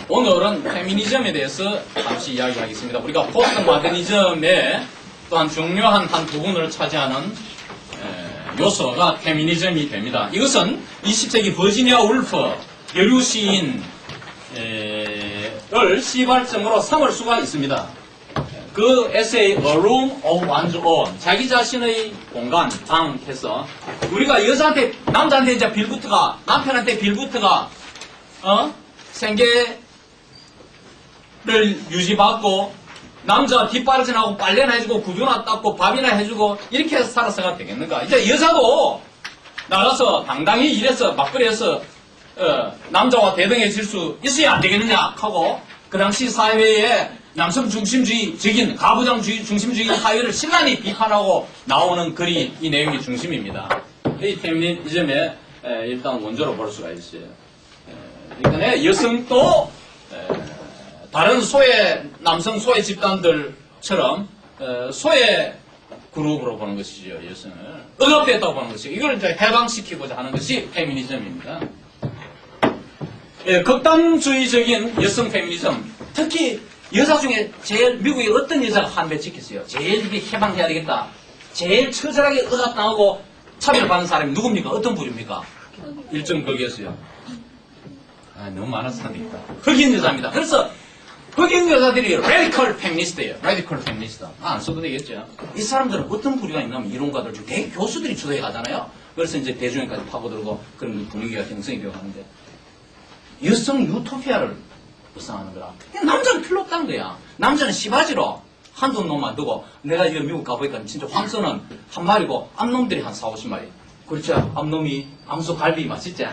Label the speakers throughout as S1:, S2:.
S1: 오늘은 페미니즘에 대해서 잠시 이야기하겠습니다. 우리가 포스트 모더니즘의 또한 중요한 한 부분을 차지하는 요소가 페미니즘이 됩니다. 이것은 20세기 버지니아 울프 여류 시인을 시발점으로 삼을 수가 있습니다. 그 에세이 A Room of One's Own, 자기 자신의 공간, 방 해서 우리가 여자한테, 남자한테 이제 빌부터가, 남편한테 빌부터가 생계를 유지받고 남자 뒷바라지나고 빨래나 해주고 구두나 닦고 밥이나 해주고 이렇게 해서 살아서가 되겠는가? 이제 여자도 나가서 당당히 일해서 맞벌이해서 남자와 대등해질 수 있어야 안 되겠느냐 하고 그 당시 사회에 남성 중심주의적인 가부장주의 중심주의 사회를 신랄히 비판하고 나오는 글이 이 내용의 중심입니다. 이 페미니즘의 일단 원조로 볼 수가 있어요. 그러니까 여성도 다른 소외 남성 소외 집단들처럼 소외 그룹으로 보는 것이죠. 여성을 억압됐다고 보는 것이죠. 이걸 이제 해방시키고자 하는 것이 페미니즘입니다. 극단주의적인 여성 페미니즘, 특히 여자 중에 제일 미국에 어떤 여자가 한배 찍혔어요? 제일 이게 해방해야 되겠다. 제일 처절하게 억압당하고 차별받는 사람이 누굽니까? 어떤 부류입니까? 일정 거기였어요. 너무 많은 사람이 있다. 흑인 여자입니다. 그래서 흑인 여자들이 레디컬 페미니스트예요. 레디컬 페미니스트. 안 써도 되겠죠. 이 사람들은 어떤 부류가 있냐면 이론가들 중 대개 교수들이 주도해 가잖아요. 그래서 이제 대중에까지 파고들고 그런 분위기가 형성이 되어 가는데 여성 유토피아를 구상하는 거라. 남자는 필요 없다는 거야. 남자는 시바지로 한두 놈만 두고 내가 이거 미국 가보니까 진짜 황소는 한 마리고 암놈들이 한 4, 50마리. 그렇죠. 암놈이 암소 갈비 맛있지?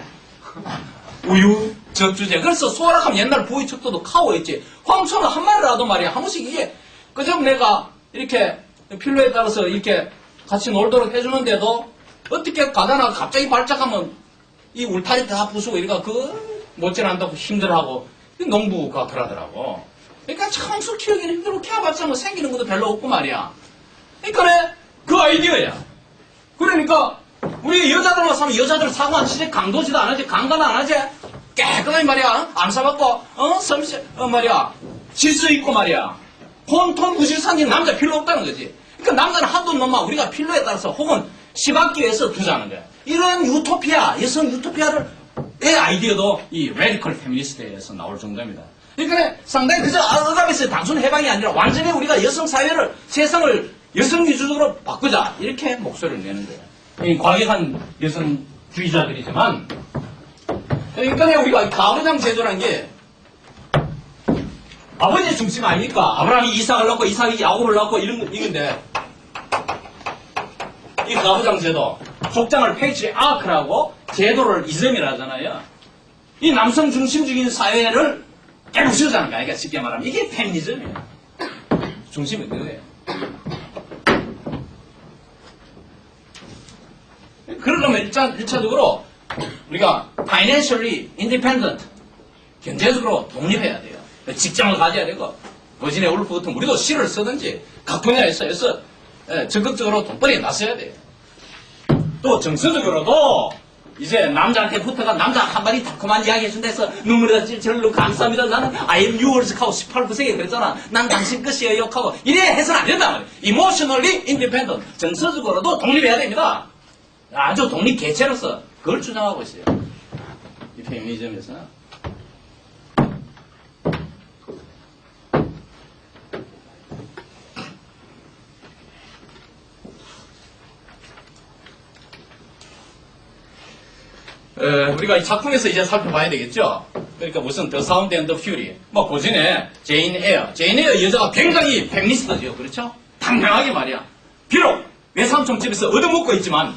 S1: 우유 적주제. 그래서 소라하면 옛날 부위 척도도 카오였지. 황소는 한 마리라도 말이야. 한 번씩 이게 그저 내가 이렇게 필요에 따라서 이렇게 같이 놀도록 해주는데도 어떻게 가다가 갑자기 발작하면 이 울타리 다 부수고 이러니까 못지않다고 힘들어하고 농부가 그러더라고. 그러니까 참수 키우기는 힘들고 키워봤자 뭐 생기는 것도 별로 없고 말이야. 그러니까 그 아이디어야. 그러니까 우리 여자들만 사면 여자들 사고 안 치지, 강도지도 안 하지, 강간 안 하지, 깨끗하게 말이야. 안 사봤고 말이야. 질서 있고 말이야. 혼돈 무실산진 남자 필요 없다는 거지. 그러니까 남자는 한두 놈만 우리가 필요에 따라서 혹은 시받기 위해서 두자는 거야. 이런 유토피아, 여성 유토피아를 내 아이디어도 이 레디컬 페미니스트에서 나올 정도입니다. 그러니까 상당히 그저 억압에서 단순 해방이 아니라 완전히 우리가 여성 사회를, 세상을 여성 위주적으로 바꾸자. 이렇게 목소리를 내는 거예요. 이 과격한 여성주의자들이지만, 그러니까 우리가 가부장 제도라는 게 아버지의 중심 아닙니까? 아브라함이 이삭을 낳고 이삭이 야곱을 낳고 이건데, 이 가부장 제도, 족장을 페이트리 아크라고 제도를 이즘이라 하잖아요. 이 남성 중심적인 사회를 깨부수자는 거야. 그러니까 쉽게 말하면 이게 페미니즘이에요. 중심이 그거예요. 그러려면 1차적으로 우리가 financially independent, 경제적으로 독립해야 돼요. 직장을 가져야 되고 버지니아 울프 같은 우리도 시를 쓰든지 각 분야에서 적극적으로 돈벌이에 나서야 돼요. 또 정서적으로도 이제 남자한테 붙어가 남자 한마디 달콤한 이야기 해준다 해서 눈물에다 찔찔로 감사합니다. 나는 I am yours 하고 18, 19세기에 그랬잖아. 난 당신 끝이에요 하고 이래 해서는 안 된단 말이에요. Emotionally independent. 정서적으로도 독립해야 됩니다. 아주 독립 개체로서 그걸 주장하고 있어요. 이 페미니즘에서는. 우리가 이 작품에서 이제 살펴봐야 되겠죠? 그러니까 무슨 The Sound and the Fury. 고전에 제인 에어. 제인 에어 여자가 굉장히 페미니스트죠. 그렇죠? 당당하게 말이야. 비록 외삼촌집에서 얻어먹고 있지만,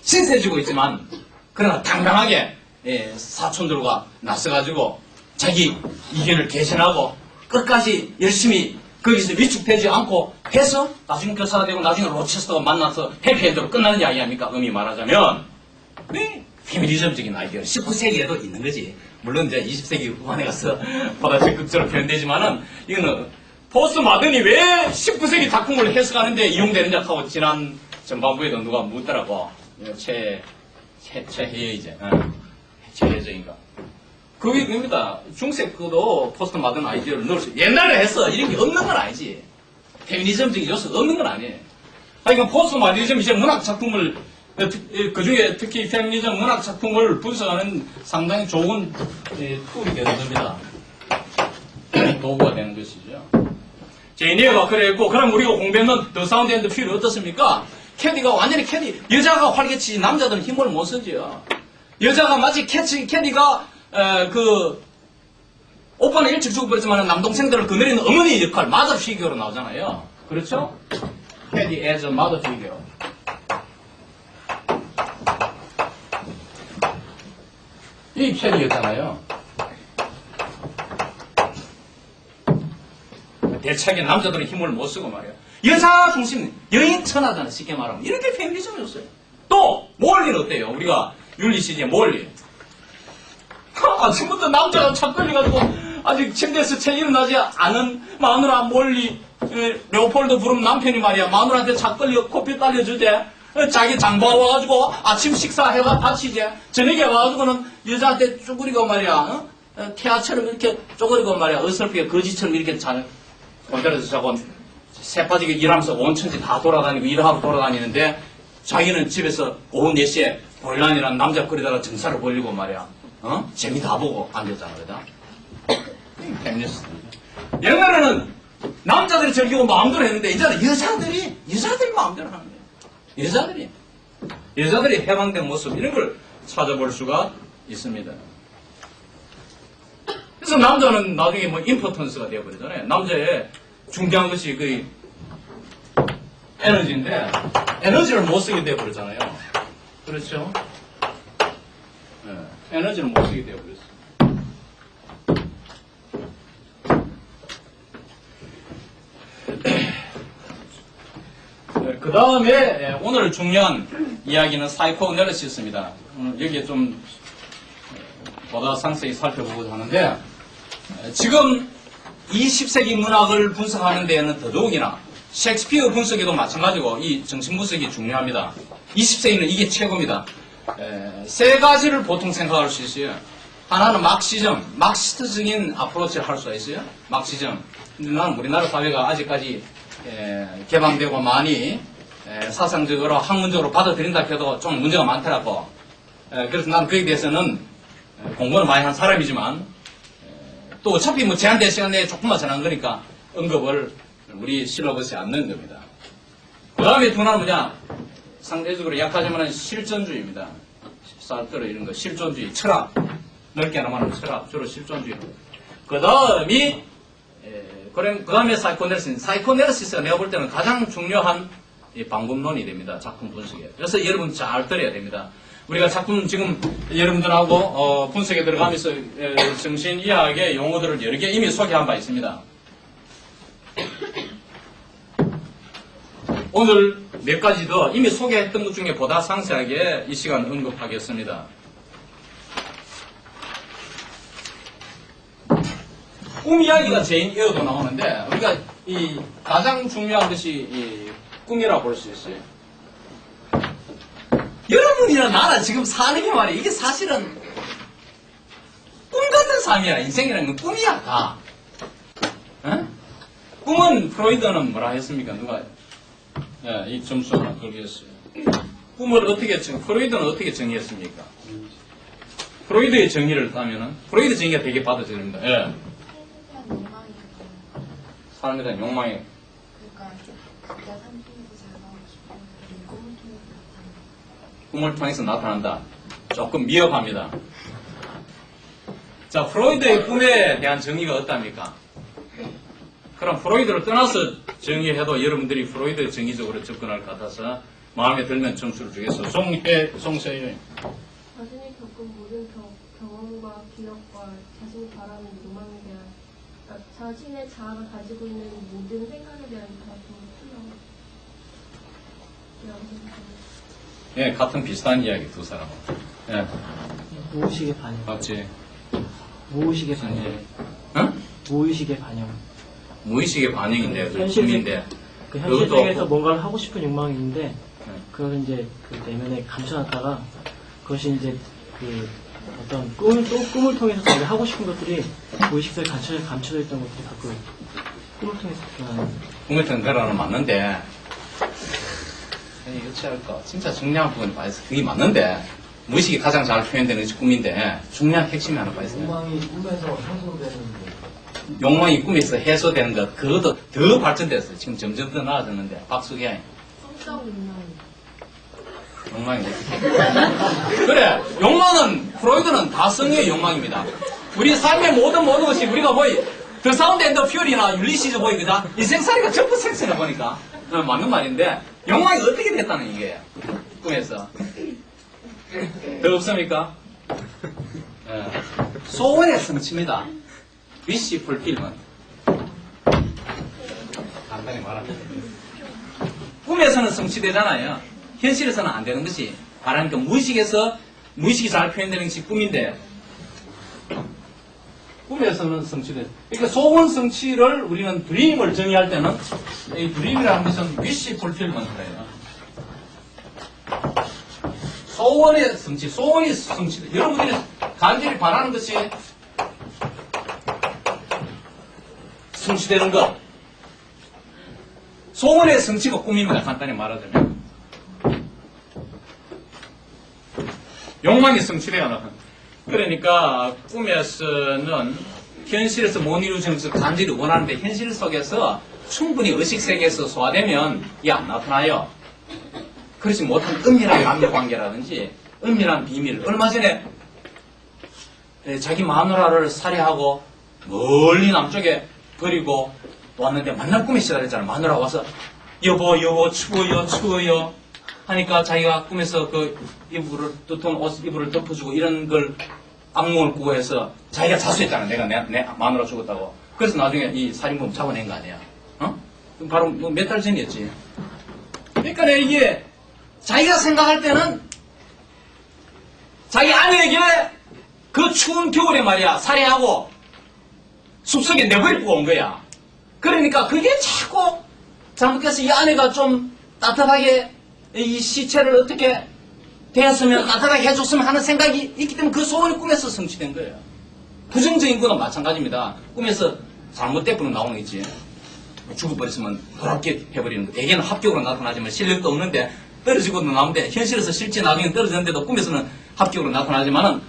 S1: 신세지고 있지만, 그러나 당당하게 사촌들과 나서가지고 자기 이견을 개선하고 끝까지 열심히 거기서 위축되지 않고 해서 나중에 교사가 되고 나중에 로체스터가 만나서 해피엔드로 끝나는 이야기 아닙니까? 의미 말하자면. 네. 페미니즘적인 아이디어 19세기에도 있는 거지. 물론 이제 20세기 후반에 가서 보다 적극적으로 표현되지만은 이거는 포스트 마든이 왜 19세기 작품을 해석하는데 이용되느냐 하고 지난 전반부에도 누가 묻더라고. 최혜의제. 최혜정인가. 그게 그겁니다. 중세 그도 포스트 마든 아이디어를 넣을 수, 옛날에 했어. 이런 게 없는 건 아니지. 페미니즘적인 요소가 없는 건 아니에요. 이건 포스트 마더니즘 이제 문학 작품을, 그 중에 특히 페미니즘 문학 작품을 분석하는 상당히 좋은 툴이 되는 겁니다. 도구가 되는 것이죠. 제니어가 그랬고, 그럼 우리가 공부했는 더 사운드 앤드 퓨리 어떻습니까? 캐디가 완전히 여자가 활개치지 남자들은 힘을 못 쓰죠. 여자가 마치 캐디가, 오빠는 일찍 죽어버렸지만 남동생들을 거느리는 어머니 역할, 마더 피규어로 나오잖아요. 그렇죠? 캐디 as a mother figure. 이 캐디였잖아요. 대체하게 남자들은 힘을 못 쓰고 말이야. 여자 중심, 여인 천하잖아, 쉽게 말하면. 이렇게 페미니즘이었어요. 또, 몰리는 어때요? 우리가 윤리시대의 몰리. 아침부터 남자가 착 걸려가지고, 아직 침대에서 채 일어나지 않은 마누라 몰리, 레오폴드 부르면 남편이 말이야. 마누라한테 착 걸려 커피 딸려주대. 자기 장보러 와가지고 아침 식사해가 다치지. 저녁에 와가지고는 여자한테 쭈그리고 말이야. 태아처럼 이렇게 쪼그리고 말이야. 어설프게 거지처럼 이렇게 잘, 혼자서 자고 새빠지게 일하면서 온 천지 다 돌아다니고 일하고 돌아다니는데 자기는 집에서 오후 4시에 보일란이라는 남자 거리다가 정사를 벌리고 말이야. 재미 다 보고 앉았잖아, 그다? 페미니스트. 옛날에는 남자들이 즐기고 마음대로 했는데 이제는 여자들이 마음대로 하는 거예요. 여자들이 해방된 모습 이런 걸 찾아볼 수가 있습니다. 그래서 남자는 나중에 뭐 임포턴스가 되어버리잖아요. 남자의 중요한 것이 그 에너지인데 에너지를 못 쓰게 되어버리잖아요. 그렇죠? 네, 에너지를 못 쓰게 되어버렸어요. 그 다음에 오늘 중요한 이야기는 사이코애널리시스입니다. 여기에 좀 보다 상세히 살펴보고자 하는데 지금 20세기 문학을 분석하는 데에는 더더욱이나 셰익스피어 분석에도 마찬가지고 이 정신분석이 중요합니다. 20세기는 이게 최고입니다. 세 가지를 보통 생각할 수 있어요. 하나는 막시스트적인 어프로치를 할 수가 있어요. 막시즘. 근데 나는 우리나라 사회가 아직까지 개방되고 많이 사상적으로 학문적으로 받아들인다 해도 좀 문제가 많더라고. 그래서 난 거기에 대해서는 공부를 많이 한 사람이지만 또 어차피 뭐 제한된 시간 내에 조금만 전한 거니까 언급을 우리 실러버스에 안 넣은 겁니다. 그 다음에 두 하나는 뭐냐? 상대적으로 약하지만 실존주의입니다. 사르트르 이런 거 실존주의, 철학. 넓게 말하면 철학, 주로 실존주의. 그 다음에 사이코내리시스가 내가 볼 때는 가장 중요한 이 방법론이 됩니다. 작품 분석에. 그래서 여러분 잘 들어야 됩니다. 우리가 작품 지금 여러분들하고 분석에 들어가면서 정신의학의 용어들을 여러 개 이미 소개한 바 있습니다. 오늘 몇 가지 더 이미 소개했던 것 중에 보다 상세하게 이 시간 언급하겠습니다. 꿈 이야기가 제인이어도 나오는데 우리가 이 가장 중요한 것이 이 꿈이라고 볼 수 있어요. 여러분이나 나나 지금 사는 게 말이야. 이게 사실은 꿈 같은 삶이야. 인생이라는 건 꿈이야 다. 에? 꿈은 프로이드는 뭐라 했습니까? 누가 이 점수 하나 걸겠어요. 꿈을 어떻게 프로이드는 어떻게 정의했습니까? 프로이드의 정의를 따면은 프로이드 정의가 되게 받아들입니다. 예. 사람에 대한 욕망이.
S2: 그러니까 각자 삶 속에서 잘 나오고 싶은 꿈을 통해서 나타나는.
S1: 꿈을 통해서 나타난다. 조금 미흡합니다. 자, 프로이드의 꿈에 대한 정의가 어떻답니까? 그럼 프로이드를 떠나서 정의해도 여러분들이 프로이드 정의적으로 접근할 것 같아서 마음에 들면 점수를 주겠어. 송세윤.
S3: 자신이 겪은 모든 경험과 기억과 자신이 바라는 로망에 대한 자신의 자아가 가지고 있는 모든 생각에 대한 투명.
S1: 예, 같은 비슷한 이야기 두 사람은. 예,
S4: 무의식의 반영.
S1: 맞지?
S4: 무의식의 반영.
S1: 응?
S4: 무의식의 반영.
S1: 무의식의 반응인데,
S4: 현실
S1: 꿈인데.
S4: 그 현실
S1: 그것도
S4: 세계에서
S1: 없고.
S4: 뭔가를 하고 싶은 욕망이 있는데 그걸 이제 그 내면에 감춰놨다가 그것이 이제 그 어떤 꿈을 통해서 자기가 하고 싶은 것들이 무의식 속에 감춰져 있던 것들이 가끔 꿈을 통해서 드러나는.
S1: 꿈을 덩그러는 맞는데, 어찌할까? 진짜 중요한 부분이 빠져서 그게 맞는데, 무의식이 가장 잘 표현되는 것이 꿈인데, 중요한 핵심이 하나 빠져있어요.
S5: 욕망이 꿈에서 해소되는
S1: 욕망이 꿈에서 해소되는 것, 그것도 더 발전됐어요. 지금 점점 더 나아졌는데, 박수기야.
S3: 성적 욕망.
S1: 욕망이 그래, 욕망은, 프로이드는 다성의 욕망입니다. 우리 삶의 모든 것이 우리가 더 사운드 앤더 퓨리나 율리시즈 보이, 그다? 인생살이가 전부 생생해 보니까. 맞는 말인데, 욕망이 어떻게 됐다는 이게, 꿈에서. 더 없습니까? 소원의 성취입니다. wish fulfillment. 간단히 말하면. 꿈에서는 성취되잖아요. 현실에서는 안 되는 것이, 말하니까 무의식이 잘 표현되는 것이 꿈인데, 꿈에서는 성취돼. 그러니까 소원 성취를 우리는 드림을 정의할 때는, 이 드림이라는 것은 wish fulfillment예요. 소원의 성취, 소원이 성취. 여러분들이 간절히 바라는 것이 성취되는 것. 소원의 성취가 꿈입니다. 간단히 말하자면. 욕망이 성취되어야 그러니까 꿈에서는 현실에서 못 이루어지는 것을 간절히 원하는데 현실 속에서 충분히 의식세계에서 소화되면 이게 안 나타나요. 그렇지 못한 은밀한 남녀관계라든지 은밀한 비밀. 얼마 전에 자기 마누라를 살해하고 멀리 남쪽에 버리고 왔는데 만날 꿈에 시달렸잖아요. 마누라 와서 여보 추워요 하니까 자기가 꿈에서 그 이불을 두터운 이불을 덮어주고 이런 걸 악몽을 꾸고 해서 자기가 자수했잖아요. 내가 내 마누라 죽었다고. 그래서 나중에 이 살인범 잡아낸 거 아니야. 바로 몇 달 전이었지. 그러니까 이게 자기가 생각할 때는 자기 아내에게 그 추운 겨울에 말이야 살해하고 숲속에 내버리고 온 거야. 그러니까 그게 자꾸 잘못해서 이 아내가 좀 따뜻하게 이 시체를 어떻게 되었으면 따뜻하게 해줬으면 하는 생각이 있기 때문에 그 소원이 꿈에서 성취된 거예요. 부정적인 거는 마찬가지입니다. 꿈에서 잘못됐구나 나오는 게 있지. 죽어버렸으면 그렇게 해버리는 거. 대개는 합격으로 나타나지만 실력도 없는데 떨어지고도 나오는데 현실에서 실제 나중에 떨어졌는데도 꿈에서는 합격으로 나타나지만은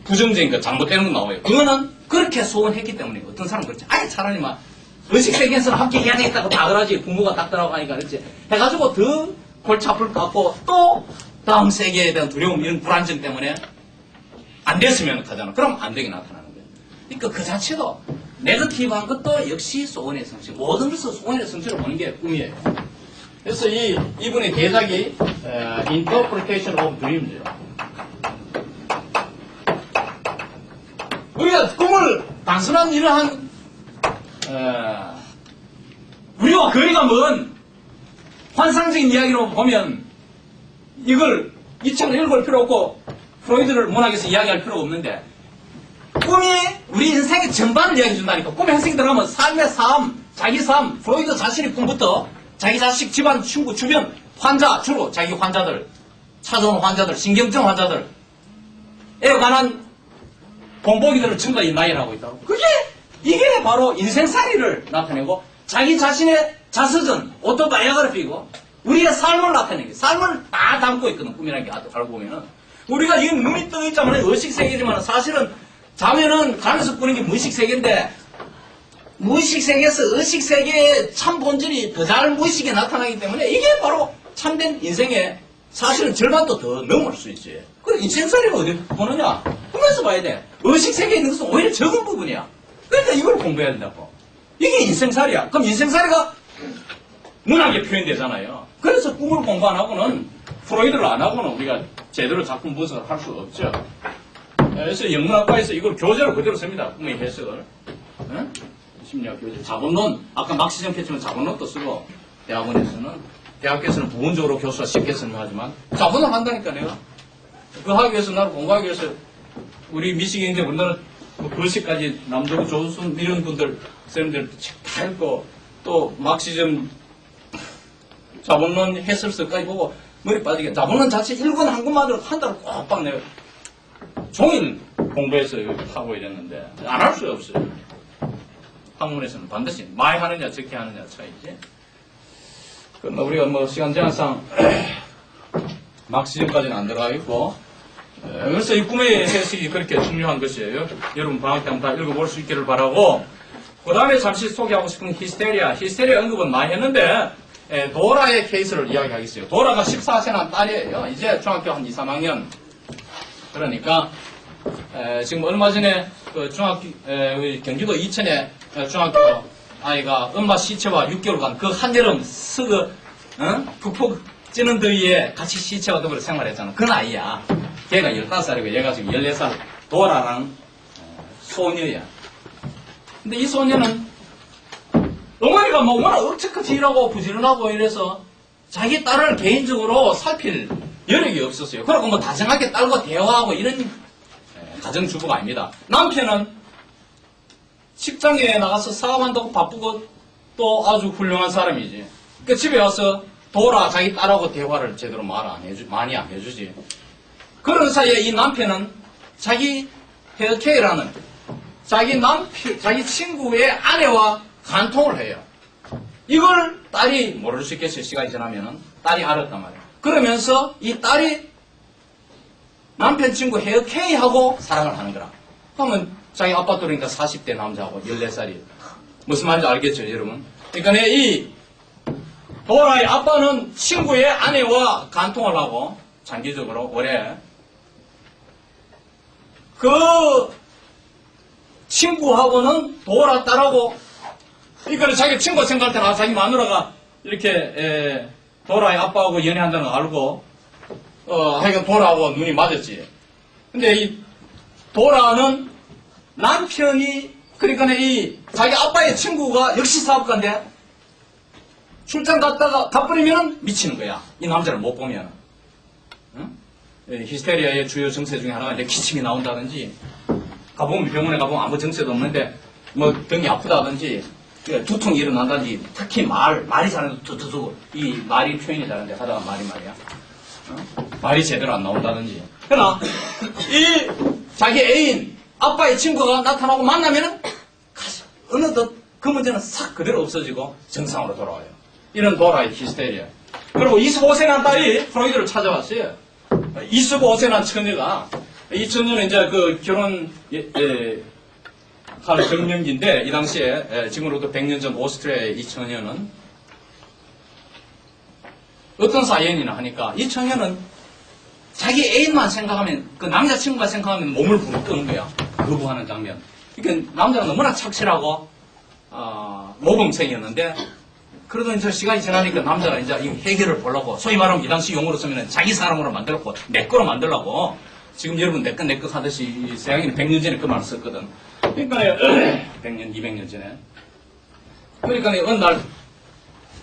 S1: 부정적인 거 잘못되는 거 나와요. 그거는 그렇게 소원했기 때문에 어떤 사람은 그렇지. 아예 차라리 막 의식세계에서는 합격해야 되겠다고 다 그러지. 부모가 닥터라고 하니까 그렇지. 해가지고 더 골치 아플 것 같고 또 다음 세계에 대한 두려움 이런 불안증 때문에 안 됐으면 하잖아. 그럼 안 되게 나타나는 거예요. 그러니까 그 자체도 네거티브한 것도 역시 소원의 성취. 모든 것을 소원의 성취로 보는 게 꿈이에요. 그래서 이분의 대작이 Interpretation of Dreams. 우리가 꿈을 단순한 이러한 우리와 거리가 먼 환상적인 이야기로 보면 이걸 이 책을 읽을 필요 없고 프로이드를 문학에서 이야기할 필요가 없는데 꿈이 우리 인생의 전반을 이야기해 준다니까. 꿈에 한 생이 들어가면 삶의 삶, 자기 삶, 프로이드 자신의 꿈부터 자기 자식, 집안, 친구, 주변, 환자, 주로 자기 환자들, 찾아온 환자들, 신경증 환자들, 에 관한 본보기들을 전부 다 인라인을 하고 있다고. 이게 바로 인생살이를 나타내고 자기 자신의 자서전, 오토바이오그래피고 우리의 삶을 나타내는 게 삶을 다 담고 있거든. 꿈이라는 게 알고 보면은 우리가 이건 눈이 떠 있자면 의식세계지만 사실은 자면은 가면서 꾸는 게 무의식세계인데 무의식세계에서 의식세계의 참 본질이 더 잘 무의식에 나타나기 때문에 이게 바로 참된 인생의 사실은 절반도 더 넘을 수 있지. 그래 인생살이가 어디 보느냐? 꿈에서 봐야 돼. 의식세계에 있는 것은 오히려 적은 부분이야. 그러니까 이걸 공부해야 된다고. 이게 인생살이야. 그럼 인생살이가 문학에 표현되잖아요. 그래서 꿈을 공부 안 하고는 프로이드를 안 하고는 우리가 제대로 작품 분석을 할 수가 없죠. 그래서 영문학과에서 이걸 교재로 그대로 씁니다. 꿈의 해석을. 응? 심리학 교재. 자본론. 아까 막시점 캐치면 자본론도 쓰고 대학교에서는 부분적으로 교수가 쉽게 설명하지만 자본론 한다니까 내가. 그거 하기 위해서 나를 공부하기 위해서 우리 미시경제 우리나라 글씨까지 남도구 조순 이런 분들 쌤들 책 다 읽고 또 막시점 자본론 해설서까지 보고 머리 빠지게. 자본론 자체 1권 한 권만으로 한 달을 꽉 내가 종일 공부해서 하고 이랬는데 안 할 수가 없어요. 학문에서는 반드시 많이 하느냐 적게 하느냐 차이지. 그러나 우리가 뭐 시간 제한상 막 시즌까지는 안 들어가 있고, 그래서 이 꿈의 해석이 그렇게 중요한 것이에요. 여러분 방학 때 한번 다 읽어볼 수 있기를 바라고, 그 다음에 잠시 소개하고 싶은 히스테리아 언급은 많이 했는데, 도라의 케이스를 이야기하겠어요. 도라가 14세 난 딸이에요. 이제 중학교 한 2, 3학년. 그러니까, 지금 얼마 전에 그 우리 경기도 이천에 중학교 아이가 엄마 시체와 6개월간 그 한여름 푹푹 찌는 더위에 같이 시체와 더불어 생활했잖아. 그 나이야. 걔가 15살이고 얘가 지금 14살. 도라랑 소녀야. 근데 이 소녀는 어머니가 뭐 워낙 억척같이 일하고 부지런하고 이래서 자기 딸을 개인적으로 살필 여력이 없었어요. 그러고 뭐 다정하게 딸과 대화하고 이런 가정주부가 아닙니다. 남편은 직장에 나가서 사업한다고 바쁘고 또 아주 훌륭한 사람이지. 그 집에 와서 도라 자기 딸하고 대화를 제대로 많이 안 해주지. 그런 사이에 이 남편은 자기 헤어케이라는 자기 친구의 아내와 간통을 해요. 이걸 딸이 모를 수 있겠어요. 시간이 지나면은 딸이 알았단 말이에요. 그러면서 이 딸이 남편 친구 헤어케이하고 사랑을 하는 거라. 그러면 자기 아빠 또래니까 40대 남자하고 14살이 무슨 말인지 알겠죠, 여러분? 그러니까 이 도라의 아빠는 친구의 아내와 간통을 하고 장기적으로 오래 그 친구하고는 도라 딸하고 이거는 자기 친구 생각할 때는 자기 마누라가 이렇게 도라의 아빠하고 연애한다는 거 알고 하여간 도라하고 눈이 맞았지. 근데 이 도라는 남편이 그러니까 이 자기 아빠의 친구가 역시 사업가인데 출장 갔다가 가버리면 미치는 거야. 이 남자를 못 보면. 응? 히스테리아의 주요 정세 중에 하나가 이제 기침이 나온다든지 가보면 병원에 가보면 아무 정세도 없는데 뭐 등이 아프다든지 두통이 일어난다든지 특히 말이 잘하는 이 말이 표현이 잘하는데 하다가 말이야. 말이 제대로 안 나온다든지. 그러나 이 자기 애인 아빠의 친구가 나타나고 만나면은 어느덧 그 문제는 싹 그대로 없어지고 정상으로 돌아와요. 이런 도라의 히스테리아. 그리고 25세 난 딸이 프로이드를 찾아왔어요. 25세 난 처녀가 이 처녀는 이제 그 결혼 할 정년기인데 이 당시에 지금으로부터 100년 전 오스트리아의 이 처녀는 어떤 사연이나 하니까 이 처녀는 자기 애인만 생각하면 그 남자친구만 생각하면 몸을 부르 뜨는 거야. 거부하는 장면. 그러니까 남자가 너무나 착실하고 모범생이었는데 그러던 저 시간이 지나니까 남자가 이제 이 해결을 보려고 소위 말하면 이 당시 용어로 쓰면 자기 사람으로 만들었고 내 거로 만들려고 지금 여러분 내 거 하듯이 서양인은 100년 전에 그 말을 썼거든. 그러니까 100년, 200년 전에. 그러니까 어느 날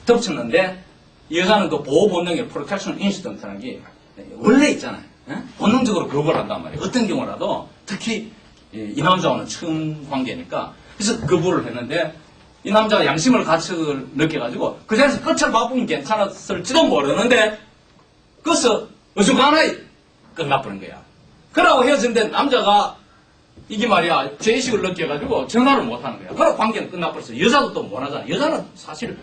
S1: 덮쳤는데 이 여자는 그 보호 본능의 프로텍션 인스턴트라는 게 원래 있잖아요. 본능적으로 거부를 한단 말이에요. 어떤 경우라도 특히 이 남자와는 처음 관계니까 그래서 거부를 했는데 이 남자가 양심을 가책을 느껴가지고 그 자리에서 끝을 바꾸면 괜찮았을지도 모르는데 그래서 어중간하게 끝나버린 거야. 그러고 헤어졌는데 남자가 이게 말이야 죄의식을 느껴가지고 전화를 못하는 거야. 그러고 관계는 끝나버렸어. 여자도 또 못하잖아. 여자는 사실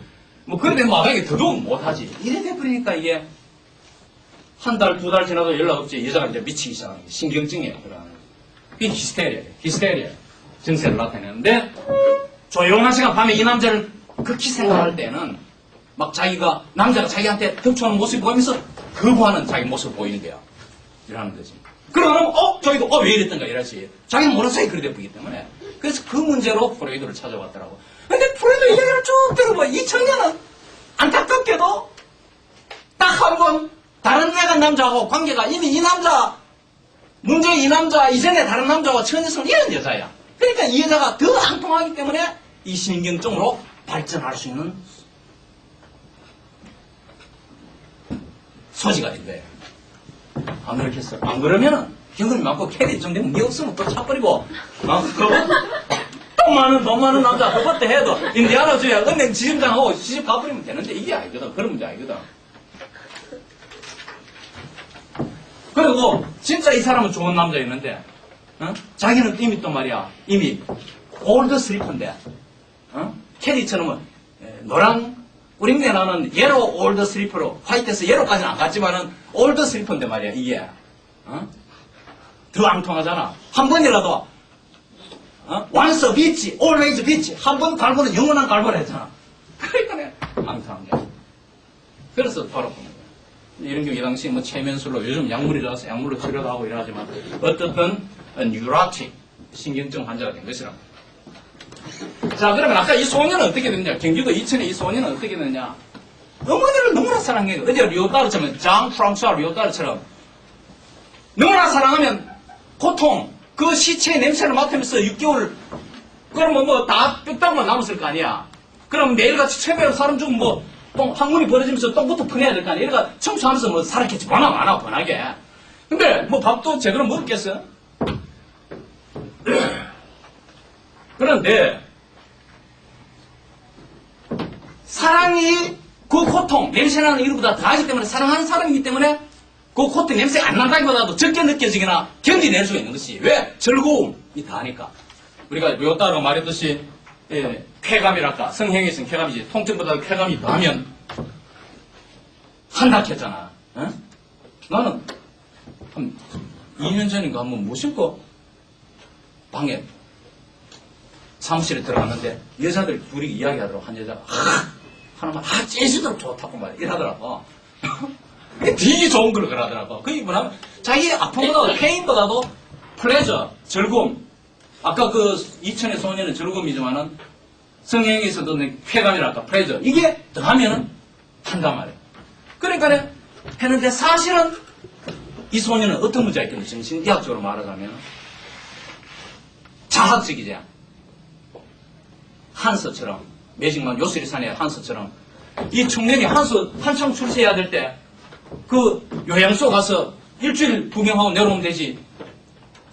S1: 뭐 그런데 마당에 더더욱 못하지. 이래 돼버리니까 이게 한 달, 2달 지나도 연락 없지. 여자가 이제 미치기 시작하는 게 신경증이에요. 그게 히스테리아. 증세를 나타내는데 조용한 시간 밤에 이 남자를 극히 생각할 때는 막 남자가 자기한테 덮쳐오는 모습을 보면서 거부하는 자기 모습을 보이는 거야. 이러는 거지. 그러면 저기도 왜 이랬던가 이러지. 자기는 몰랐어요. 그래 돼보기 때문에. 그래서 그 문제로 프로이드를 찾아왔더라고. 근데 프로이드 이야기를 쭉 들어봐. 이 청년은 안타깝게도 딱 한 번 다른 남자하고 관계가 이미 이 남자 문제의 이 남자 이전에 다른 남자와 처녀성을 이런 여자야. 그러니까 이 여자가 더 안 통하기 때문에 이 신경증으로 발전할 수 있는 소지가 된 거예요. 안 그렇겠어? 안 그러면은 경험이 많고 캐리 좀 되면 미 없으면 또 차버리고 돈 많은 남자 그것도 해도 인디아나 주야 은행 지점장하고 시집 가버리면 되는데 이게 아니거든. 그런 문제 아니거든. 그리고 진짜 이 사람은 좋은 남자였는데 자기는 이미 또 말이야 이미 올드 슬리퍼인데 캐리처럼은 노랑 우리인데 나는 예로 올드 슬리퍼로 화이트에서 예로까지는 안 갔지만은 올드 슬리퍼인데 말이야 이게 더 안 통하잖아. 한 번이라도 once a beach, always beach 한 번 갈고는 영원한 갈고를 했잖아. 그러니까 안 통한 거야. 그래서 바로 보는 거야. 이런 경우 이 당시 뭐 체면술로 요즘 약물이라서 약물로 치료도 하고 이러지만 어떻든 뉴라틱 신경증 환자가 된 것이라. 자, 그러면 아까 이 소년은 어떻게 됐냐? 경기도 이천의 이 소년은 어떻게 됐냐? 어머니를 너무나 사랑해요. 어제 리오따르처럼 장 프랑스와 리오따르처럼 너무나 사랑하면 고통 그 시체의 냄새를 맡으면서 6개월 그러면 뭐 다 뼈다구만 남았을 거 아니야. 그럼 매일같이 체면으로 사람 죽으면 뭐 똥 항문이 벌어지면서 똥부터 퍼내야 될 거 아니야. 이러니까 청소하면서 뭐 살았겠지. 번하게. 근데 뭐 밥도 제대로 먹었겠어? 그런데 사랑이 그 고통, 냄새나는 이유보다 더하기 때문에 사랑하는 사람이기 때문에 그 고통 냄새가 안 난다기보다도 적게 느껴지거나 견디낼 수 있는 것이 왜? 즐거움이 다하니까. 우리가 요따로 말했듯이 쾌감이랄까 성행위성 쾌감이지 통증보다 쾌감이 더하면 한닥했잖아. 나는 한 2년 전인가 한번 무심코 방에 사무실에 들어갔는데 여자들 둘이 이야기하더라고. 한 여자가 하나만 째지도록 좋다고 말이야. 이러더라고. 되게 좋은 걸 그러더라고. 그게 뭐냐면 자기 아픔보다도 페인보다도 플레저, 즐거움. 아까 그 이천의 소년은 즐거움이지만은 성행에서도 쾌감이랄까 플레저. 이게 더하면은 한단 말이야. 그러니까 했는데 사실은 이 소년은 어떤 문제가 있겠냐. 정신의학적으로 말하자면 자학적이지. 한서처럼 매직만 요술이산의 한서처럼 이 청년이 한참 출세해야 될 때 그 요양소 가서 일주일 구경하고 내려오면 되지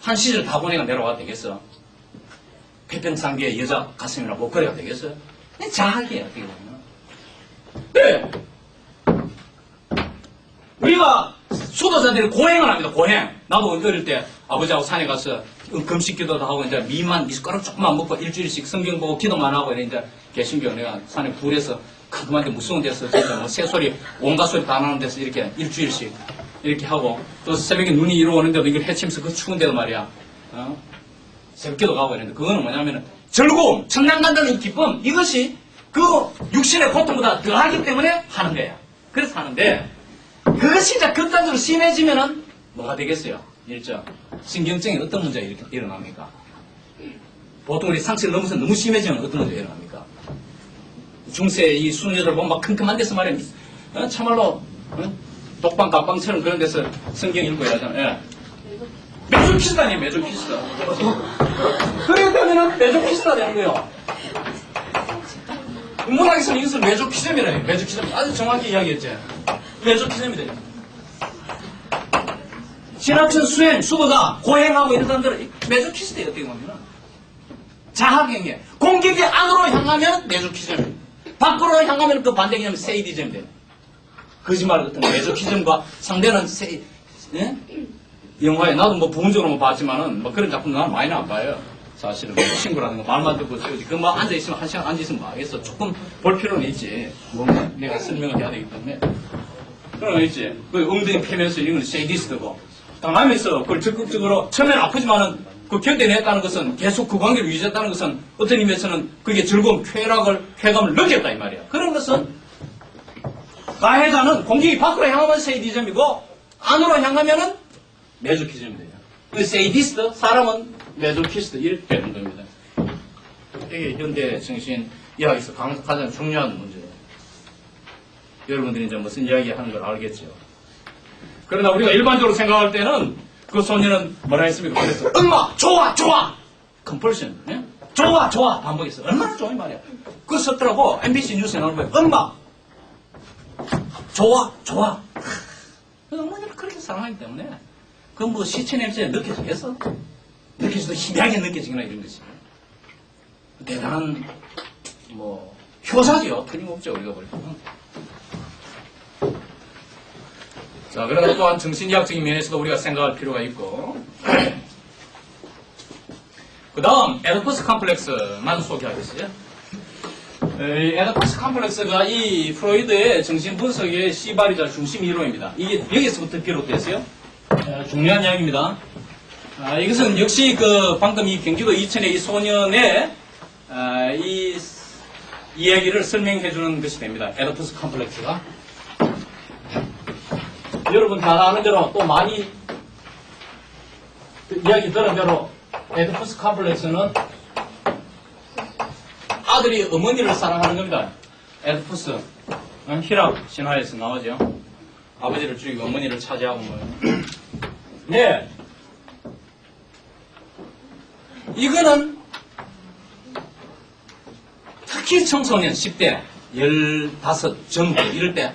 S1: 한 시절 다 보내가 내려와도 되겠어? 폐병상비에 여자 가슴이나 뭐 그래야 되겠어? 자학이에요 어떻게 보면. 네. 우리가 수도자들이 고행을 합니다. 고행. 나도 어릴 때 아버지하고 산에 가서 금식기도도 하고 이제 미만 미숫가루 조금만 먹고 일주일씩 성경 보고 기도만 하고 이제 개신교 내가 산에 굴에서 그만데 무서운 데서 진짜 뭐 새소리 온갖 소리 다 나는 데서 이렇게 일주일씩 이렇게 하고 또 새벽에 눈이 이러오는데도 이걸 헤치면서 그 추운 데도 말이야 새벽기도 가고 이랬는데 그거는 뭐냐면은 즐거움 천당 간다는 이 기쁨 이것이 그 육신의 고통보다 더하기 때문에 하는 거야. 그래서 하는데 그것이 이제 극단적으로 심해지면은 뭐가 되겠어요? 일정 신경증이 어떤 문제가 이렇게 일어납니까? 보통 우리 상처를 넘어서 너무 심해지면 어떤 문제가 일어납니까? 중세 이 수녀들 보면 막 큼큼한 데서 말이야 참말로 독방 갑방처럼 그런 데서 성경 읽고 이러잖아. 예. 메조키스다 아니에요. 메조키스다. 그러니까는 메조키스다 되는 거예요. 문학에서는 이것을 메조키즘이래요. 메조키즘 아주 정확히 이야기했지. 메조키즘이 돼요. 신학천 수행, 수도가 고행하고 이런 사람들은 메조키스트예요. 어떻게 보면 자학행위에 공격이 안으로 향하면 메조키즘이에요. 밖으로 향하면 그 반대 개념은 세이디즘이 돼요. 거짓말 같은 거. 메조키즘과 상대는 예? 영화에 나도 뭐 부분적으로 봤지만은 뭐 그런 작품 나는 많이는 안 봐요. 사실은 뭐 친구라는 거 말만 듣고 쓰지. 그 뭐 앉아 있으면 한 시간 앉아 있으면 망했어. 조금 볼 필요는 있지. 뭔가 내가 설명을 해야 되기 때문에. 그런 거 있지. 그 엉덩이 패면서 이런 건 세이디스트고. 당하면서 그걸 적극적으로 처음에는 아프지만은 그 견뎌냈다는 것은 계속 그 관계를 유지했다는 것은 어떤 의미에서는 그게 즐거움, 쾌감을 느꼈다 이 말이야. 그런 것은 가해자는 공격이 밖으로 향하면 세이디즘이고 안으로 향하면은 메조키즘이 돼요. 그 세이디스트, 사람은 메조키스트 이렇게 되는 겁니다. 이게 현대 정신 이야기에서 가장 중요한 문제예요. 여러분들이 이제 무슨 이야기 하는 걸 알겠죠. 그러나 우리가 일반적으로 생각할 때는 그 소년은 뭐라 했습니까? 그래서 엄마 좋아 컴펄션 좋아 반복했어. 얼마나 좋아 이 말이야. 그거 썼더라고. MBC 뉴스에 나오는 거예요. 엄마 좋아 어머니를 그렇게 사랑하기 때문에 그 뭐 시체 냄새 느껴지겠어? 느껴져도 희미하게 느껴지거나 이런 것이 대단한 뭐 효자죠. 틀림없죠 우리가 볼 때는. 자, 그러나 또한 정신의학적인 면에서도 우리가 생각할 필요가 있고. 그 다음, 에디푸스 컴플렉스만 소개하겠어요. 에디푸스 컴플렉스가 이 프로이드의 정신분석의 시발이자 중심 이론입니다. 이게 여기서부터 비롯됐어요. 중요한 이야기입니다. 이것은 역시 방금 이 경기도 이천의 이 소년의 이 이야기를 설명해주는 것이 됩니다. 에디푸스 컴플렉스가. 여러분 잘 아는 대로 또 많이 이야기 들은 대로 에디푸스 컴플렉스는 아들이 어머니를 사랑하는 겁니다. 에디푸스. 히락 신화에서 나오죠. 아버지를 죽이고 어머니를 차지하고 뭐. 네. 이거는 특히 청소년 10대, 15 전후 이럴 때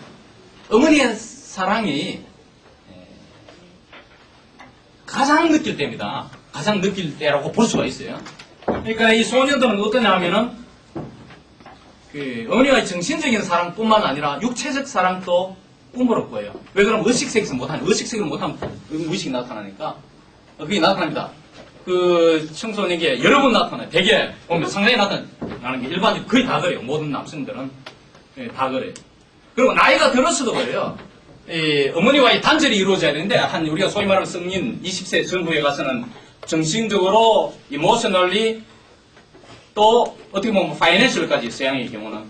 S1: 어머니의 사랑이 가장 느낄 때입니다. 가장 느낄 때라고 볼 수가 있어요. 그러니까 이 소년들은 어떠냐 하면은 어머니와의 정신적인 사랑뿐만 아니라 육체적 사랑도 꿈을 거예요. 왜 그러면 의식세계에서 못하냐. 의식세계를 못하면 무의식이 나타나니까 그게 나타납니다. 청소년에게 여러 번 나타나요. 대개 보면 상당히 나타나는 게 일반적으로 거의 다 그래요. 모든 남성들은 다 그래요. 그리고 나이가 들었어도 그래요. 어머니와의 단절이 이루어져야 되는데 우리가 소위 말하는 성인 20세 전후에 가서는 정신적으로 이모셔널리 또 어떻게 보면 파이낸셜까지 서양의 경우는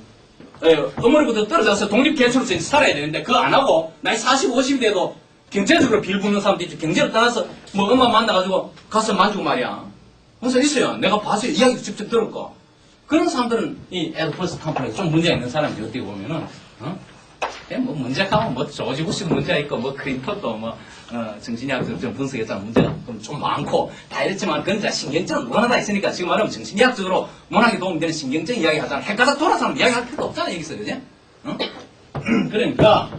S1: 어머니부터 떨어져서 독립개체로서 살아야 되는데 그거 안 하고 나이 40, 50이 돼도 경제적으로 빌붙는 사람도 있죠. 경제를 따라서 뭐 엄마 만나가지고 가서 만지고 말이야. 그래서 있어요. 내가 봤어요. 이야기도 직접 들었고. 그런 사람들은 이 에디푸스 컴플렉스 좀 문제가 있는 사람이 어떻게 보면은 뭐 문제가 뭐 조지 부시 문제가 있고 뭐 클린턴도 뭐 정신의학적 좀 분석했잖아. 문제가 좀 많고 다 이랬지만 그건 이제 신경증은 누구나 다 있으니까 지금 말하면 정신의학적으로 워낙에 도움이 되는 신경증 이야기 하잖아. 헷가닥 돌아서는 이야기 할 필요도 없잖아 여기서 그지? 그러니까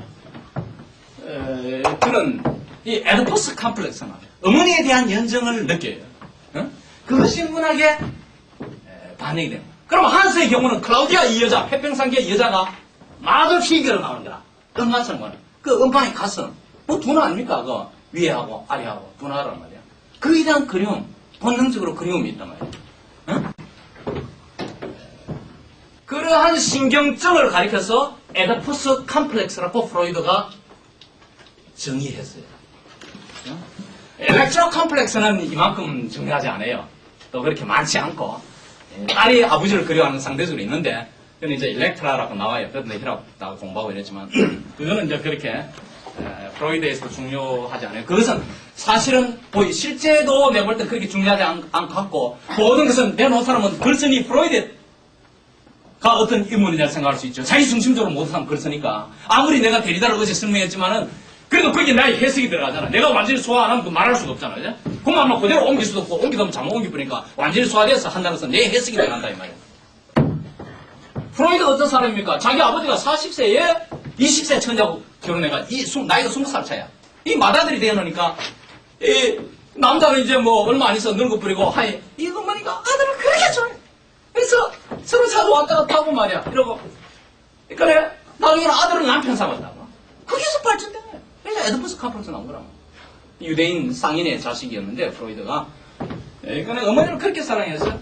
S1: 그런 이 에디푸스 컴플렉스는 어머니에 대한 연정을 느껴요. 그것이 문학에 반영이 됩니다. 그럼 한스의 경우는 클라우디아 이 여자, 해평상계의 여자가 맛없이 이겨러 나오는 거야. 음반처럼 거는. 그 음반의 가슴. 뭐 두나 아닙니까? 그 위에하고 아래하고 두나란 말이야. 그에 대한 그리움, 본능적으로 그리움이 있단 말이야. 응? 그러한 신경증을 가리켜서 에디푸스 컴플렉스라고 프로이드가 정의했어요. 엘렉트로 컴플렉스는 이만큼 중요하지 않아요. 또 그렇게 많지 않고 딸이 아버지를 그리워하는 상대적으로 있는데 그건 이제 일렉트라라고 나와요. 그래도 히라고 공부하고 이랬지만 그거는 이제 그렇게 프로이드에서 중요하지 않아요. 그것은 사실은 실제도 내볼 때 그렇게 중요하지 않고 모든 것은 내놓은 사람은 글쓴이 프로이드가 어떤 인물이냐 생각할 수 있죠. 자기 중심적으로 모든 사람 글쓰니까 아무리 내가 데리다를 어제 설명했지만은 그래도 거기에 나의 해석이 들어가잖아. 내가 완전히 소화 안 하면 그 말할 수도 없잖아. 그죠? 그만 막 그대로 옮길 수도 없고, 옮기다 보면 잘못 옮기버리니까 완전히 소화돼서 한다면서 내 해석이 들어간다, 이 말이야. 프로이드가 어떤 사람입니까? 자기 아버지가 40세에 20세 천자고 결혼해가, 나이가 20살 차야. 이 맏아들이 되어놓으니까, 이 남자는 이제 뭐 얼마 안 있어 늙어버리고, 이 어머니가 아들을 그렇게 좋아해. 그래서 서로 사도 왔다 갔다 하고 말이야. 이러고. 그래, 나중에는 아들은 남편 삼았다고. 거기서 발전된 거야. 그래서 에디푸스 컴플렉스 나온 거라고. 유대인 상인의 자식이었는데 프로이드가 그러니까 어머니를 그렇게 사랑했어요.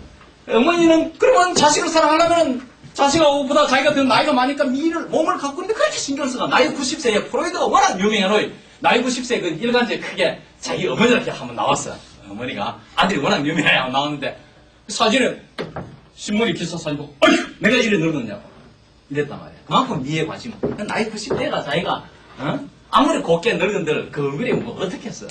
S1: 어머니는 그러면 자식을 사랑하려면 자식하고보다 자기가 더 나이가 많으니까 몸을 갖고 있는데 그렇게 신경 써가. 나이 90세에 프로이드가 워낙 유명해놓이 나이 90세 그 일간지에 크게 자기 어머니를 이렇게 한번 나왔어. 어머니가 아들이 워낙 유명해 나왔는데 사진을 신문에 기사 사진 보고 어휴 내가 이래 늙었냐고 이랬단 말이야. 그만큼 니에 관심. 나이 90세가 자기가 아무리 곱게 늙은들 그 얼굴이 뭐 어떻게 했어.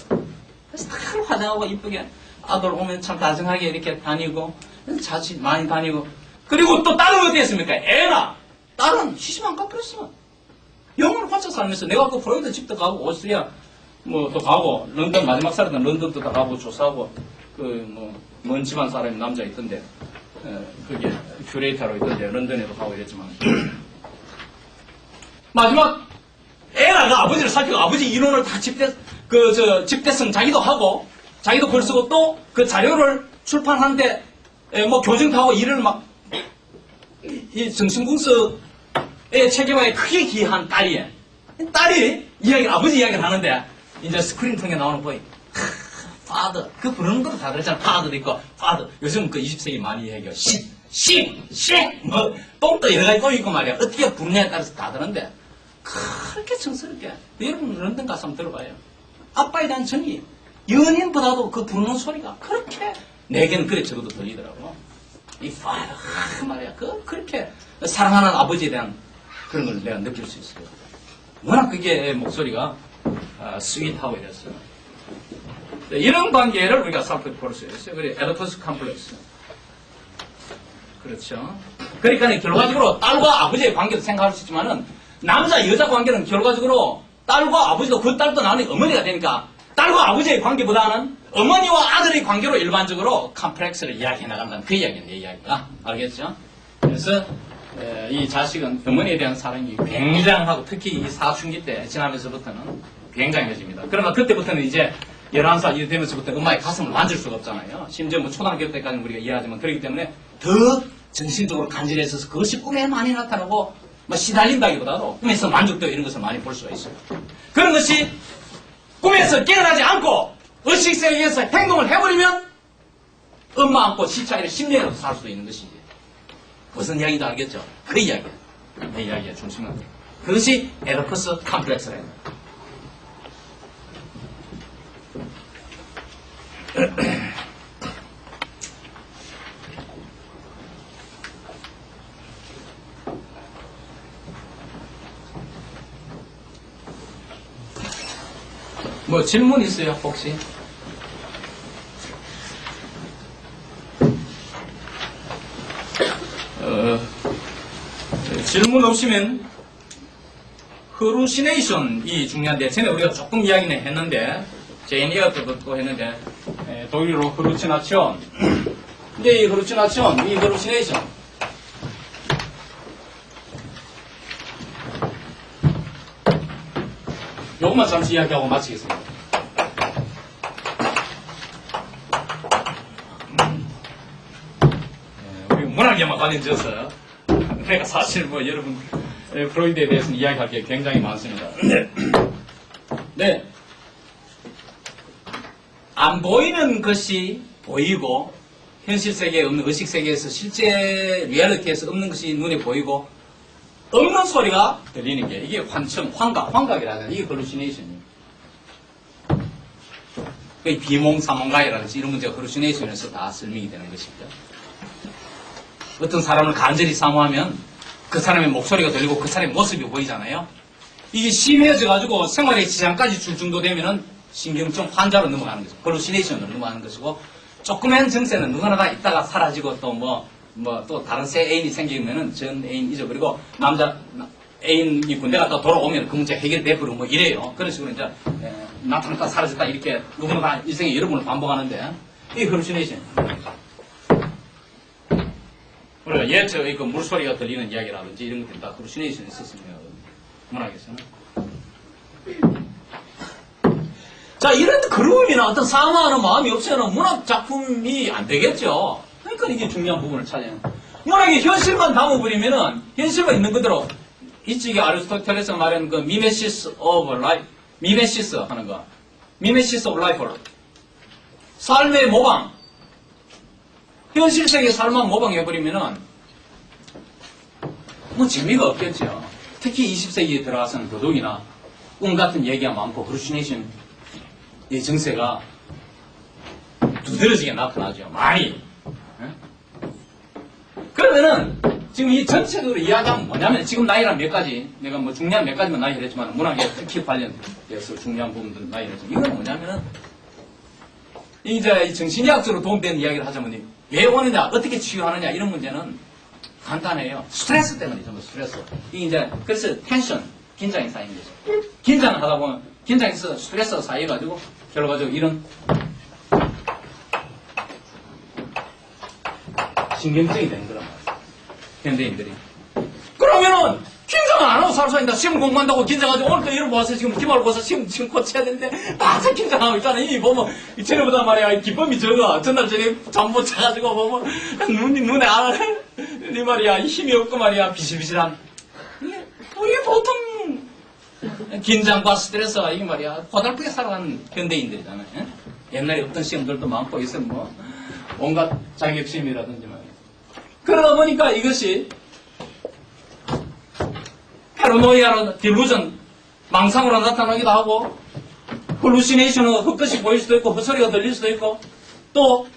S1: 그래서 다 화장하고 이쁘게 아들 오면 참 다정하게 이렇게 다니고 자취 많이 다니고 그리고 또 딸은 어떻게 했습니까? 애나 딸은 시집 안 가버렸어. 영혼을 바쳐 살면서 내가 그 프로이드 집도 가고 오스트리아 뭐 또 가고 런던 마지막 살았던 런던도 다 가고 조사하고 그 뭐 먼 집안 사람이 남자 있던데 그게 큐레이터로 있던데 런던에도 가고 이랬지만 마지막 에라가 아버지를 살피고 아버지 이론을 다 집대성 자기도 하고 자기도 글 쓰고 또 그 자료를 출판하는데 뭐 교정도 하고 일을 막 이 정신분석의 체계화에 크게 기여한 딸이에요. 딸이 아버지 이야기를 하는데, 이제 스크린 통해 나오는 보이. 파더. 그 부르는 것도 다 그랬잖아. 파더도 있고, 파더. 요즘 그 20세기 많이 얘기해요. 똥도 여러 가지 똥이 있고 말이야. 어떻게 부르냐에 따라서 다 다른데, 그렇게 정스럽게. 여러분, 런던 가서 한번 들어봐요. 아빠에 대한 정의. 연인보다도 그 부르는 소리가 그렇게, 내게는 그래 적어도 들리더라고. 이 파더. 말이야. 그렇게 사랑하는 아버지에 대한 그런 걸 내가 느낄 수 있어요. 워낙 그게 목소리가 스윗하고 이랬어요. 이런 관계를 우리가 살펴볼 수 있어요. 그래, 에디퍼스 컴플렉스. 그렇죠. 그러니까 결과적으로 딸과 아버지의 관계도 생각할 수 있지만은 남자, 여자 관계는 결과적으로 딸과 아버지도 그 딸도 나오니까 어머니가 되니까 딸과 아버지의 관계보다는 어머니와 아들의 관계로 일반적으로 컴플렉스를 이야기해 나간다는 그 이야기는 내 이야기가. 알겠죠? 그래서 이 자식은 어머니에 대한 사랑이 굉장하고 특히 이 사춘기 때 지나면서부터는 굉장해집니다. 그러나 그때부터는 이제 11살 이 되면서부터 엄마의 가슴을 만질 수가 없잖아요. 심지어 뭐 초등학교 때까지는 우리가 이해하지만 그렇기 때문에 더 정신적으로 간절해져서 그것이 꿈에 많이 나타나고 뭐 시달린다기보다도 꿈에서 만족되고 이런 것을 많이 볼 수가 있어요. 그런 것이 꿈에서 깨어나지 않고 의식세계에서 행동을 해버리면 엄마 안고 시차기를 10년이라도 살 수도 있는 것이지. 무슨 이야기인지 알겠죠? 그 이야기야. 내 이야기의 중심은. 그것이 에디퍼스 컴플렉스라는 거예요. 뭐 질문 있어요, 혹시? 질문 없으면 허루시네이션이 중요한데 전에 우리가 조금 이야기는 했는데 제인 에어 때부터 했는데 독일어로 허루치나치온. 근데 이 허루치나치온, 이 허루시네이션 요것만 잠시 이야기하고 마치겠습니다. 우리 문학에만 관련지어서 내가 사실 뭐 여러분 프로이드에 대해서는 이야기할 게 굉장히 많습니다. 네. 안 보이는 것이 보이고 현실 세계에 없는 의식 세계에서 실제 리얼리티에서 없는 것이 눈에 보이고 없는 소리가 들리는 게 이게 환각이라는 이게 hallucination이에요. 비몽사몽가이라든지 이런 문제가 hallucination에서 다 설명이 되는 것입니다. 어떤 사람을 간절히 사모하면 그 사람의 목소리가 들리고 그 사람의 모습이 보이잖아요. 이게 심해져가지고 생활에 지장까지 줄 정도 되면은 신경증 환자로 넘어가는 거죠. hallucination으로 넘어가는 것이고 조그만 증세는 누구나 다 있다가 사라지고 또 또 다른 새 애인이 생기면은 전 애인 잊어버리고 남자 애인이 군대 갔다 돌아오면 그 문제 해결돼버리고 뭐 이래요. 그런 식으로 이제 나타났다 사라졌다 이렇게 누구나 다 일생에 여러 번을 반복하는데 이게 hallucination. 우리가 예처 그 물소리가 들리는 이야기라든지 이런 것들이 다 hallucination이 있었습니다. 문학에서는. 자, 이런 그루움이나 어떤 사모하는 마음이 없으면 문학 작품이 안 되겠죠. 그러니까 이게 중요한 부분을 차지해요. 문학이 현실만 담아버리면은 현실만 있는 그대로 이쪽에 아리스토텔레스가 말하는 그 미메시스 오브 라이프, 미메시스 하는 거, 미메시스 오브 라이프, 삶의 모방, 현실 세계 삶만 모방해버리면은 뭐 재미가 없겠죠. 특히 20세기에 들어가서는 더더욱이나 꿈 같은 얘기가 많고 hallucination 이 정세가 두드러지게 나타나죠. 많이. 그러면은 지금 이 전체적으로 이야기하면 뭐냐면 지금 나이란 몇 가지 내가 뭐 중요한 몇 가지만 나이를 했지만 문학에 특히 관련돼서 중요한 부분들 나이를 했지만 이건 뭐냐면은 이제 이 정신의학적으로 도움되는 이야기를 하자면 왜 오느냐 어떻게 치유하느냐 이런 문제는 간단해요. 스트레스 때문에 전부 스트레스. 이게 이제 그래서 텐션 긴장이 쌓이는 거죠. 긴장을 하다 보면 긴장해서 스트레스가 쌓여가지고 결과적으로 이런 신경증이 되는 거란 말이에요. 현대인들이. 그러면은 긴장을 안 하고 살살인다. 시험 공부한다고 긴장하고 오늘도 이런 모아서 지금 기말고사 시험 코치해야 되는데 아주 긴장하고 있잖아. 이미 보면 이전에보다 말이야 기쁨이 적어. 전날 저녁에 잠 못 자가지고 보면 눈에 안 네 말이야 힘이 없고 말이야 비실비실한. 이게 보통 긴장과 스트레스가 이게 말이야 고달프게 살아가는 현대인들이잖아요. 예? 옛날에 없던 시험들도 많고 있으면 뭐 온갖 자격시험이라든지 말이야. 그러다 보니까 이것이 패러노이아로 딜루전 망상으로 나타나기도 하고 홀루시네이션은 헛것이 보일 수도 있고 헛소리가 들릴 수도 있고 또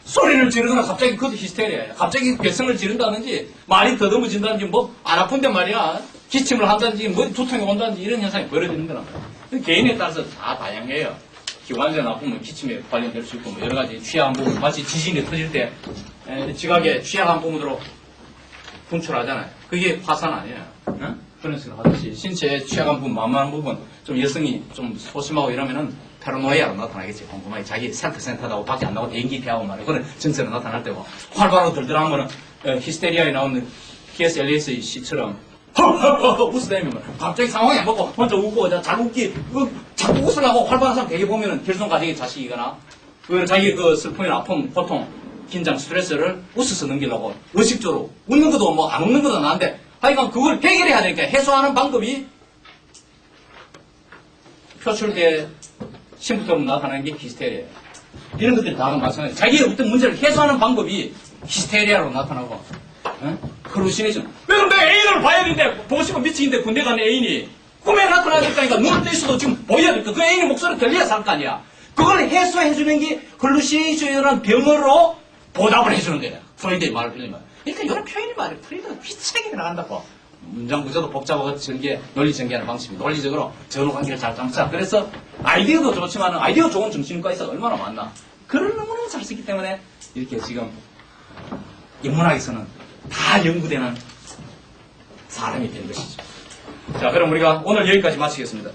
S1: 소리를 지르거나 갑자기 그것도 히스테리아예요. 갑자기 괴성을 지른다든지 말이 더듬어진다든지 뭐 안 아픈데 말이야 기침을 한다든지 머리 두통이 온다든지 이런 현상이 벌어지는 거란 말이에요. 개인에 따라서 다 다양해요. 기관지가 나쁘면 기침에 관련될 수 있고 뭐 여러 가지 취약한 부분 마치 지진이 터질 때 지각에 취약한 부분으로 분출하잖아요. 그게 화산 아니에요. 응? 그런 식으로 하듯이 신체에 취약한 부분, 만만한 부분, 좀 여성이 좀 소심하고 이러면은 패러노이아로 나타나겠지. 꼼꼼하게 자기 센터센터하고 밖에 안 나고 대인기 피하고 말이야. 그런 증세로 나타날 때고 활발하고 들들하면 히스테리아에 나오는 TSLS의 시처럼 웃으다니면 갑자기 상황이 안 먹고 혼자 웃고 자꾸 자꾸 웃으려고 활발한 사람 되게 보면은 결손가정의 자식이거나 자기 그 슬픔이나 아픔, 고통, 긴장, 스트레스를 웃어서 넘기려고 의식적으로 웃는 것도 뭐 안 웃는 것도 나은데 하여간 그걸 해결해야 되니까 해소하는 방법이 표출돼 심부터로 나타나는 게 히스테리아예요. 이런 것들이 다 마찬가지예요. 자기의 어떤 문제를 해소하는 방법이 히스테리아로 나타나고 홀루시네이션. 왜냐면 내 애인을 봐야 되는데 보고 싶어 미치는데 군대 간 애인이 꿈에 나타나야 될까니까 눈을 뜰 수도 지금 보여야 될까. 그 애인의 목소리 들려야 살 거 아니야. 그걸 해소해주는 게 홀루시네이션이라는 병으로 보답을 해주는 거야. 프로이드의 말을 빌리면. 그러니까 이런 표현이 말이야. 프로이드가 귀찮게 나간다고. 문장 구조도 복잡하고 전개, 논리 전개하는 방식이 논리적으로 전후관계를 잘 잡자. 그래서 아이디어도 좋지만 아이디어 좋은 정신과 의사가 얼마나 많나. 글을 너무너무 잘 쓰기 때문에 이렇게 지금 인문학에서는 다 연구되는 사람이 된 것이죠. 자, 그럼 우리가 오늘 여기까지 마치겠습니다.